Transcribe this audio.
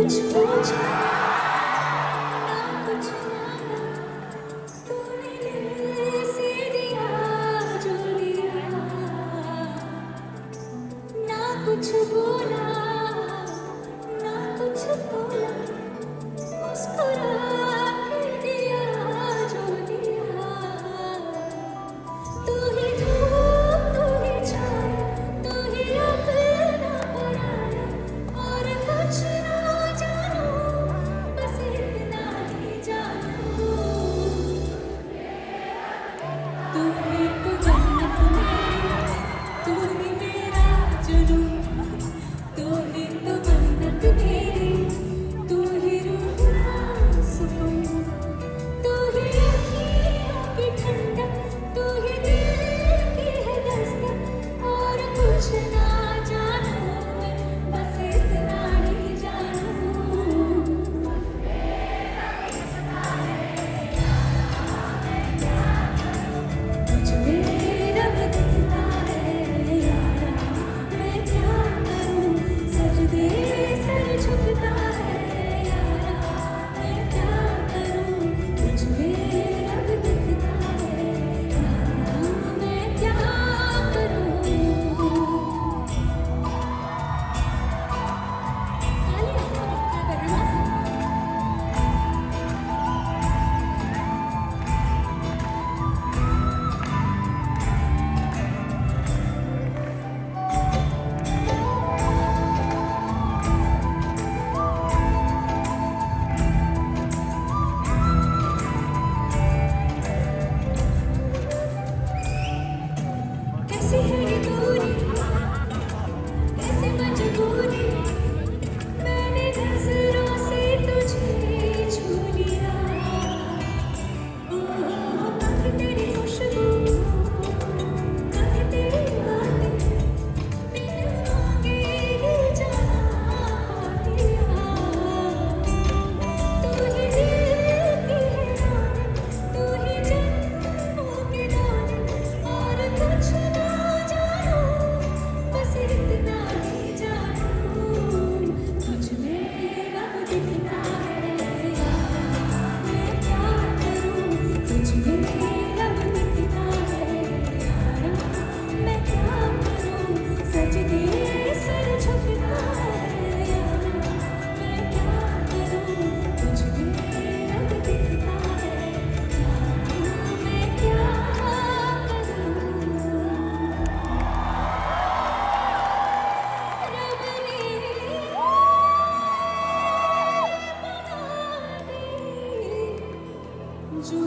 कुछ पूछा ना कुछ मांगा, तूने दिल से दिया जो दिया, ना कुछ बोला ना कुछ बोला, मुस्कुरा के दिया जो दिया। तू ही धूप तू ही छाया, तू ही अपना पराया, और कुछ ना जानू, बस इतना ही जानू। तू ही तो जन्नत मेरी, तू ही मेरा जुनून, तू ही तो जन्नत मेरी, तू ही रूह का सुकून, तू ही अँखियों की ठंडक, तू ही दिल की है दस्तक, और कुछ ना जानूं मैं, बस इतना ही जानूं। मुझ में रब दिखता है यारा, मैं क्या करूं, सजदे सर झुकता है यारा, मैं क्या करूं। मुझ में रब दिखता है यारा, मैं क्या करूं। तालियां क्या कर रहे हो? कैसी है ये दूरी, कैसी मजबूरी, मैंने नजरों से तुझे छू लिया। ओह कभी तेरी खुशबू, कभी तेरी बातें, बिन मांगे ही जाना दिया। तू ही दिल की है रानी, तू ही जन्मों के दाने, और कुछ ना जानूं, बस इतना ही जानूं। तुझ में रब दिखता है यारा, मैं क्या करूं। तुझ में रब दिखता है यारा, मैं क्या करूं। सजदे सर झुकता है यारा, मैं क्या करूं। तुझ में रब दिखता है यारा, मैं क्या करूं। रब ने बना दी जो